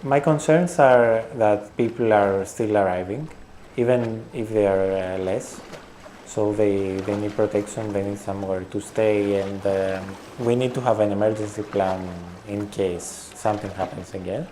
My concerns are that people are still arriving, even if they are less. So they need protection, they need somewhere to stay, and we need to have an emergency plan in case something happens again.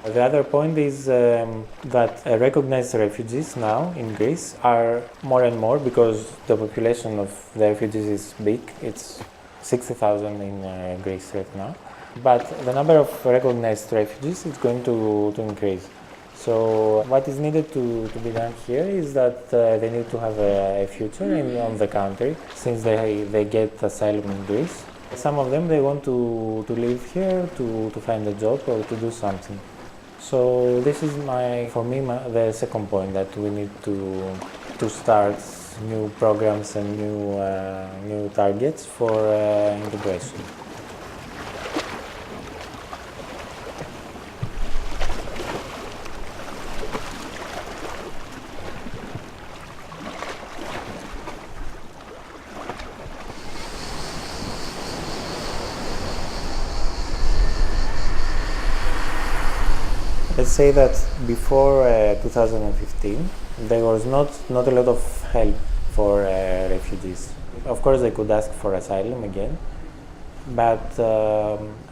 The other point is that recognized refugees now in Greece are more and more because the population of the refugees is big. It's 60,000 in Greece right now. But the number of recognized refugees is going to increase. So what is needed to be done here is that they need to have a future on the country since they get asylum in Greece. Some of them, they want to live here, to find a job or to do something. So this is for me, the second point, that we need to start new programs and new targets for integration. Let's say that before 2015, there was not a lot of help for refugees. Of course, they could ask for asylum again, but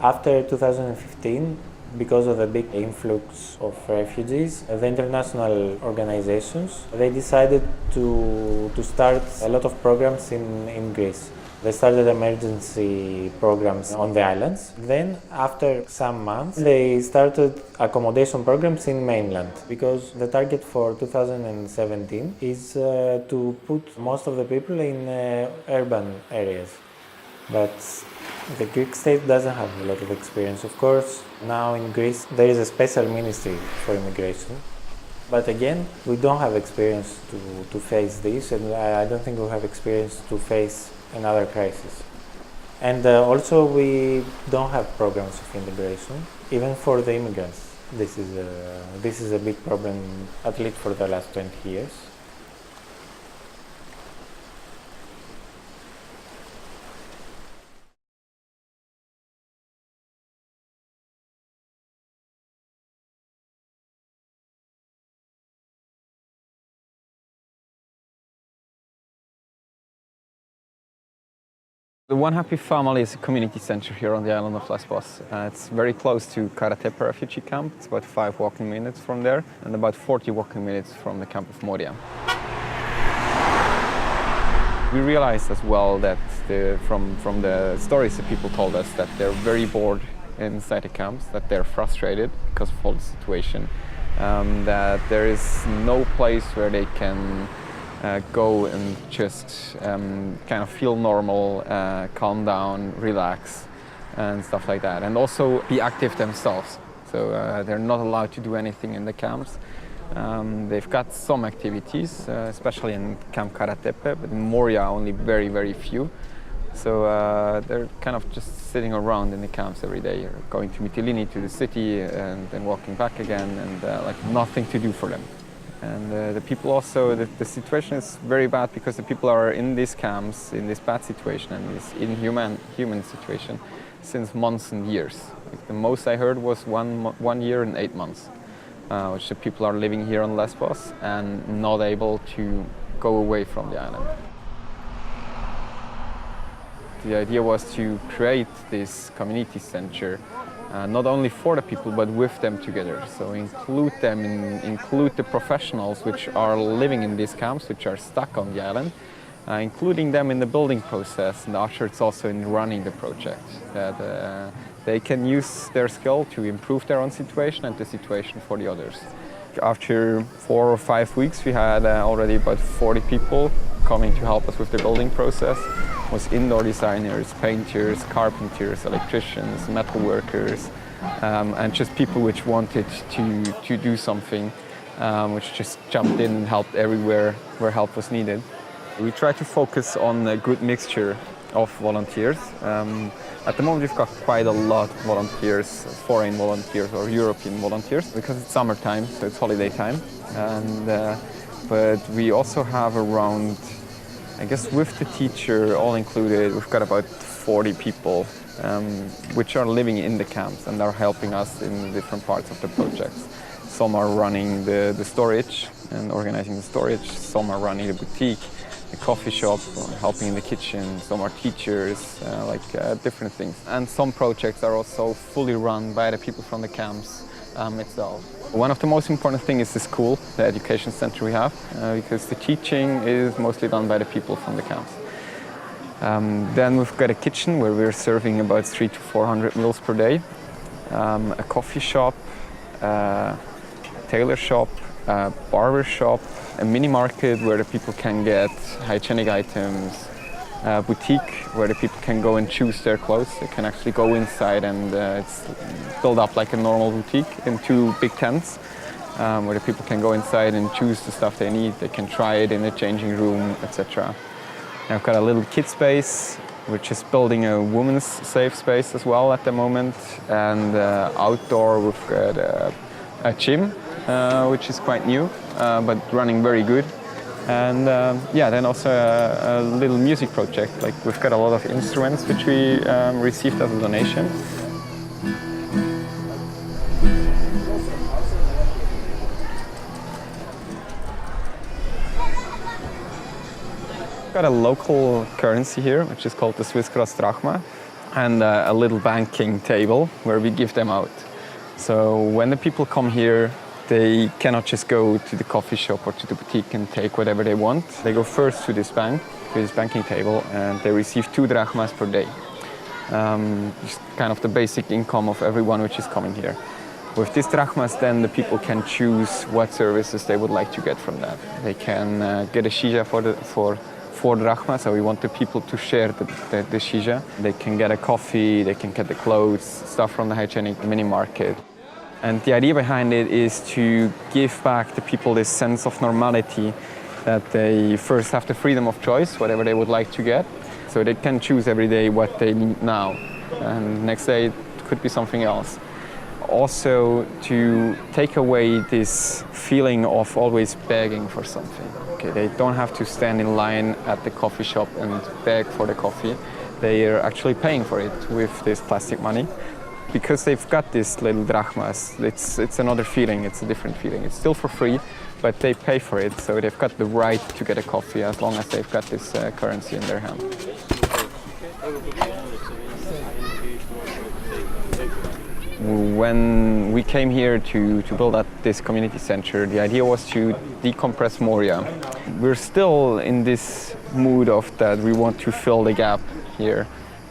after 2015, because of the big influx of refugees, the international organizations, they decided to start a lot of programs in Greece. They started emergency programs on the islands. Then, after some months, they started accommodation programs in mainland, because the target for 2017 is to put most of the people in urban areas. But the Greek state doesn't have a lot of experience. Of course, now in Greece there is a special ministry for immigration. But again, we don't have experience to face this, and I don't think we have experience to face another crisis. And also, we don't have programs of integration, even for the immigrants. This is a big problem, at least for the last 20 years. The One Happy Family is a community center here on the island of Lesvos. It's very close to Karatepe refugee camp. It's about 5 walking minutes from there and about 40 walking minutes from the camp of Moria. We realized as well that from the stories that people told us that they're very bored inside the camps, that they're frustrated because of all the situation, that there is no place where they can go and just kind of feel normal, calm down, relax, and stuff like that. And also be active themselves. So they're not allowed to do anything in the camps. They've got some activities, especially in Camp Karatepe, but in Moria only very, very few. So they're kind of just sitting around in the camps every day, or going to Mytilene, to the city, and then walking back again, and like nothing to do for them. And the people also, the situation is very bad because the people are in these camps, in this bad situation and this inhuman situation since months and years. Like the most I heard was 1 year and 8 months, which the people are living here on Lesvos and not able to go away from the island. The idea was to create this community center not only for the people, but with them together. So include them, include the professionals which are living in these camps, which are stuck on the island, including them in the building process, and after it's also in running the project. That they can use their skill to improve their own situation and the situation for the others. After 4 or 5 weeks, we had already about 40 people coming to help us with the building process. It was indoor designers, painters, carpenters, electricians, metal workers, and just people which wanted to do something, which just jumped in and helped everywhere where help was needed. We try to focus on a good mixture of volunteers. At the moment we've got quite a lot of volunteers, foreign volunteers or European volunteers, because it's summertime, so it's holiday time. And but we also have around, I guess with the teacher all included, we've got about 40 people which are living in the camps and are helping us in different parts of the projects. Some are running the storage and organizing the storage, some are running the boutique, the coffee shop, helping in the kitchen, some are teachers, different things. And some projects are also fully run by the people from the camps itself. One of the most important things is the school, the education center we have, because the teaching is mostly done by the people from the camps. Then we've got a kitchen where we're serving about 300 to 400 meals per day, a coffee shop, a tailor shop, a barber shop, a mini market where the people can get hygienic items, a boutique where the people can go and choose their clothes. They can actually go inside and it's built up like a normal boutique in 2 big tents where the people can go inside and choose the stuff they need. They can try it in the changing room, etc. I've got a little kid space, which is building a women's safe space as well at the moment. And outdoor we've got a gym, which is quite new, but running very good. And then also a little music project. Like we've got a lot of instruments which we received as a donation. We've got a local currency here, which is called the Swiss cross drachma, and a little banking table where we give them out. So when the people come here, they cannot just go to the coffee shop or to the boutique and take whatever they want. They go first to this banking table, and they receive 2 drachmas per day. It's kind of the basic income of everyone which is coming here. With these drachmas, then the people can choose what services they would like to get from that. They can get a shisha for 4 drachmas, so we want the people to share the shisha. They can get a coffee, they can get the clothes, stuff from the hygienic mini market. And the idea behind it is to give back the people this sense of normality, that they first have the freedom of choice, whatever they would like to get, so they can choose every day what they need now. And next day it could be something else. Also to take away this feeling of always begging for something. Okay, they don't have to stand in line at the coffee shop and beg for the coffee. They are actually paying for it with this plastic money. Because they've got these little drachmas, it's another feeling, it's a different feeling. It's still for free, but they pay for it, so they've got the right to get a coffee as long as they've got this currency in their hand. When we came here to build up this community center, the idea was to decompress Moria. We're still in this mood of that we want to fill the gap here.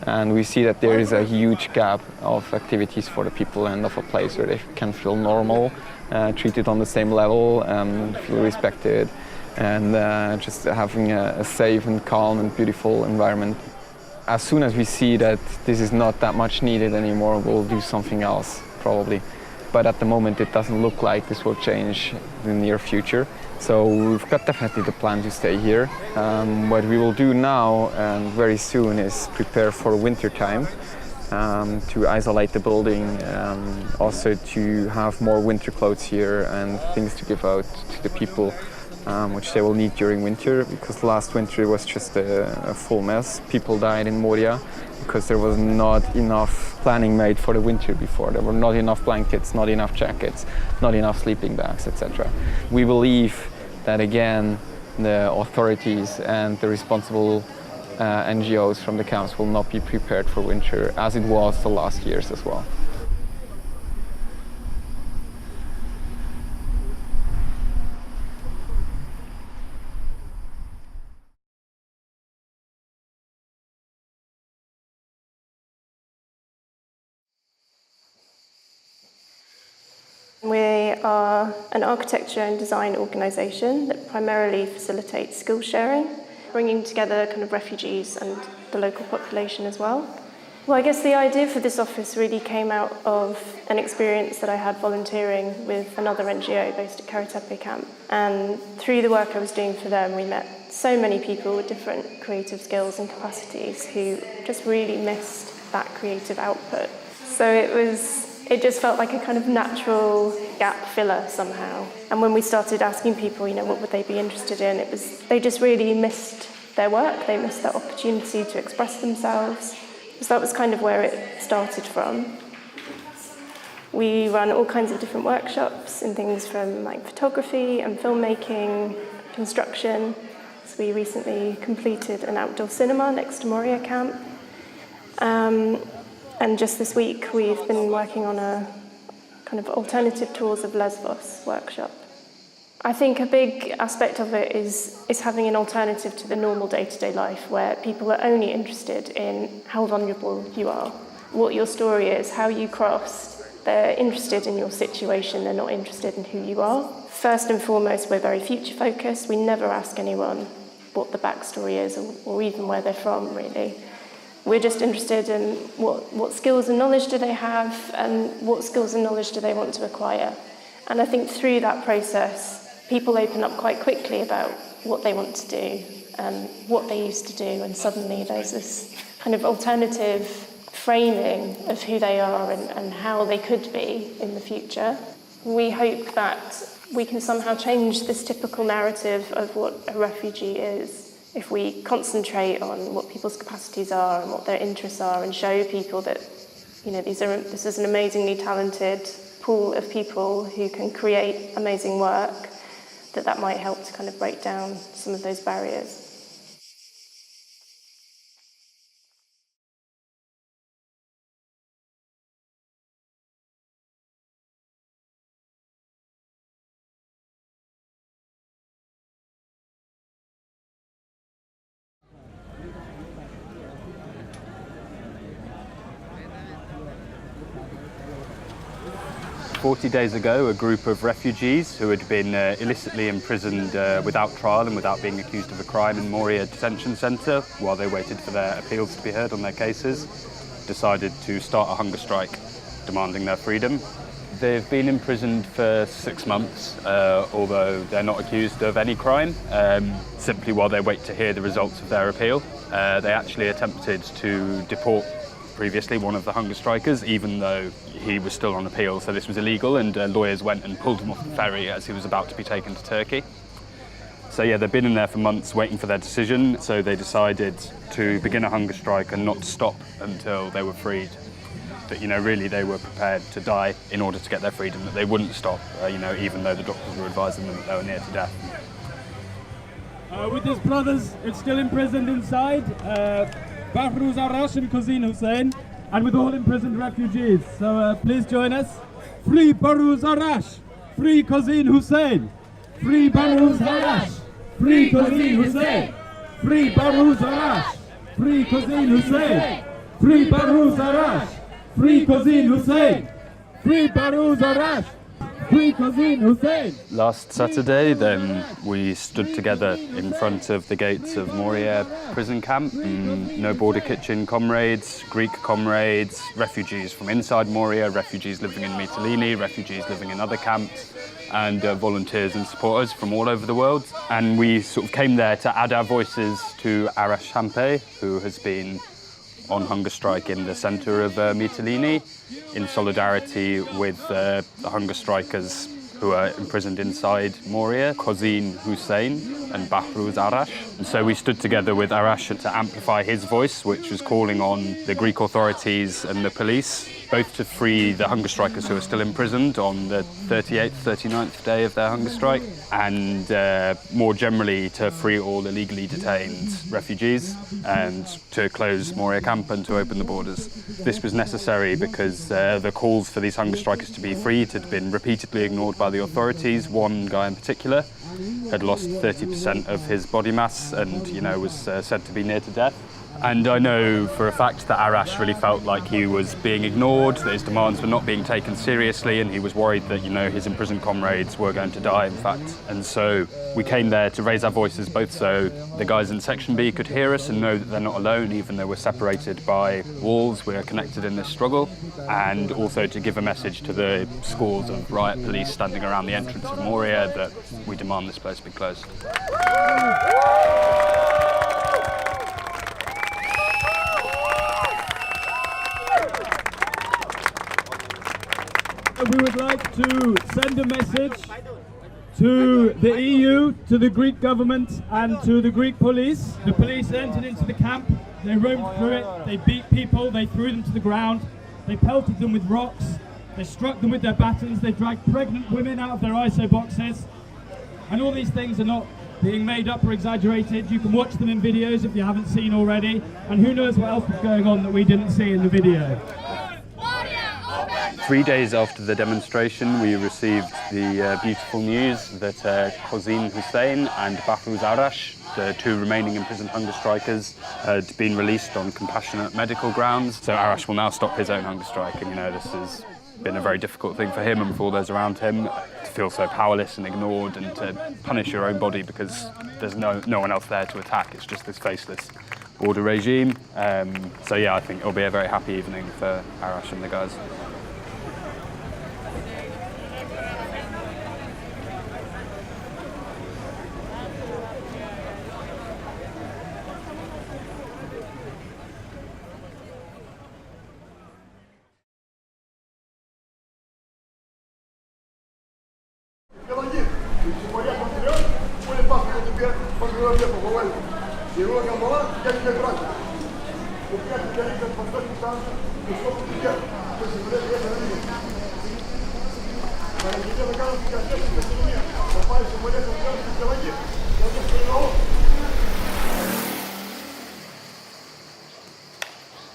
And we see that there is a huge gap of activities for the people and of a place where they can feel normal, treated on the same level, feel respected, and just having a safe and calm and beautiful environment. As soon as we see that this is not that much needed anymore, we'll do something else, probably. But at the moment, it doesn't look like this will change in the near future. So we've got definitely the plan to stay here. What we will do now and very soon is prepare for winter time, to isolate the building, also to have more winter clothes here and things to give out to the people, which they will need during winter, because last winter was just a full mess. People died in Moria because there was not enough planning made for the winter before. There were not enough blankets, not enough jackets, not enough sleeping bags, etc. We believe that again, the authorities and the responsible NGOs from the camps will not be prepared for winter, as it was the last years as well. We are an architecture and design organisation that primarily facilitates skill sharing, bringing together kind of refugees and the local population as well. Well, I guess the idea for this office really came out of an experience that I had volunteering with another NGO based at Karatepe camp. And through the work I was doing for them, we met so many people with different creative skills and capacities who just really missed that creative output. So it just felt like a kind of natural gap filler somehow. And when we started asking people, what would they be interested in, they just really missed their work. They missed that opportunity to express themselves. So that was kind of where it started from. We run all kinds of different workshops in things from like photography and filmmaking, construction. So we recently completed an outdoor cinema next to Moria camp. And just this week we've been working on a kind of alternative tours of Lesvos workshop. I think a big aspect of it is having an alternative to the normal day-to-day life where people are only interested in how vulnerable you are, what your story is, how you crossed. They're interested in your situation, they're not interested in who you are. First and foremost, we're very future-focused. We never ask anyone what the backstory is or even where they're from, really. We're just interested in what skills and knowledge do they have and what skills and knowledge do they want to acquire. And I think through that process, people open up quite quickly about what they want to do and what they used to do, and suddenly there's this kind of alternative framing of who they are and how they could be in the future. We hope that we can somehow change this typical narrative of what a refugee is if we concentrate on what people's capacities are and what their interests are, and show people that, you know, this is an amazingly talented pool of people who can create amazing work, that might help to kind of break down some of those barriers. 40 days ago, a group of refugees who had been illicitly imprisoned without trial and without being accused of a crime in Moria detention centre while they waited for their appeals to be heard on their cases, decided to start a hunger strike, demanding their freedom. They've been imprisoned for 6 months, although they're not accused of any crime, simply while they wait to hear the results of their appeal. They actually attempted to deport previously one of the hunger strikers, even though he was still on appeal, so this was illegal, and lawyers went and pulled him off the ferry as he was about to be taken to Turkey. So yeah, they've been in there for months waiting for their decision, so they decided to begin a hunger strike and not stop until they were freed. That, you know, really they were prepared to die in order to get their freedom, that they wouldn't stop, you know, even though the doctors were advising them that they were near to death. With his brothers, it's still imprisoned inside. Bahruz Arash and Cousin Hussein, and with all imprisoned refugees. So please join us. Free Bahruz Arash, free Cousin Hussein, free Bahruz Arash, free Cousin Hussein, free Bahruz Arash, free Cousin Hussein, free Bahruz Arash, free Cousin Hussein, free Bahruz Arash, free Cousin Hussein. Last Saturday, then, we stood together in front of the gates of Moria prison camp. No Border Kitchen comrades, Greek comrades, refugees from inside Moria, refugees living in Mytilene, refugees living in other camps, and volunteers and supporters from all over the world. And we sort of came there to add our voices to Arash Hampe, who has been on hunger strike in the centre of Mytilene, in solidarity with the hunger strikers who are imprisoned inside Moria, Cousin Hussein and Bahruz Arash. And so we stood together with Arash to amplify his voice, which was calling on the Greek authorities and the police, both to free the hunger strikers who are still imprisoned on the 38th, 39th day of their hunger strike, and more generally to free all illegally detained refugees and to close Moria camp and to open the borders. This was necessary because the calls for these hunger strikers to be freed had been repeatedly ignored by the authorities. One guy in particular had lost 30% of his body mass and, you know, was said to be near to death. And I know for a fact that Arash really felt like he was being ignored, that his demands were not being taken seriously, and he was worried that, you know, his imprisoned comrades were going to die, in fact. And so we came there to raise our voices, both so the guys in Section B could hear us and know that they're not alone, even though we're separated by walls, we're connected in this struggle, and also to give a message to the scores of riot police standing around the entrance of Moria that we demand this place be closed. We would like to send a message to the EU, to the Greek government and to the Greek police. The police entered into the camp They roamed through it, they beat people, they threw them to the ground, they pelted them with rocks, they struck them with their batons, they dragged pregnant women out of their ISO boxes. And all these things are not being made up or exaggerated. You can watch them in videos if you haven't seen already, and who knows what else was going on that we didn't see in the video. 3 days after the demonstration, we received the beautiful news that Hossein Hussein and Bahruz Arash, the 2 remaining imprisoned hunger strikers, had been released on compassionate medical grounds. So Arash will now stop his own hunger strike, and this has been a very difficult thing for him and for all those around him, to feel so powerless and ignored and to punish your own body because there's no one else there to attack. It's just this faceless order regime. So yeah, I think it'll be a very happy evening for Arash and the guys.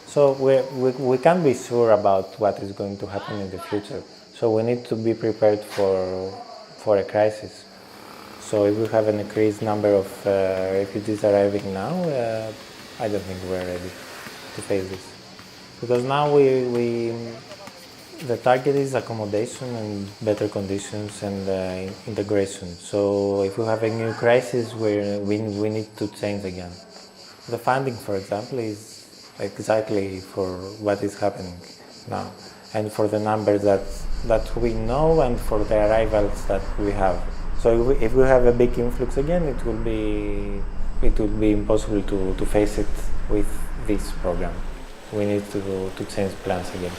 So we can't be sure about what is going to happen in the future. So we need to be prepared for a crisis. So if we have an increased number of refugees arriving now, I don't think we're ready to face this. Because now the target is accommodation and better conditions and integration. So if we have a new crisis, we need to change again. The funding, for example, is exactly for what is happening now, and for the numbers that we know and for the arrivals that we have. So if we have a big influx again, it will be impossible to face it with this program. We need to change plans again.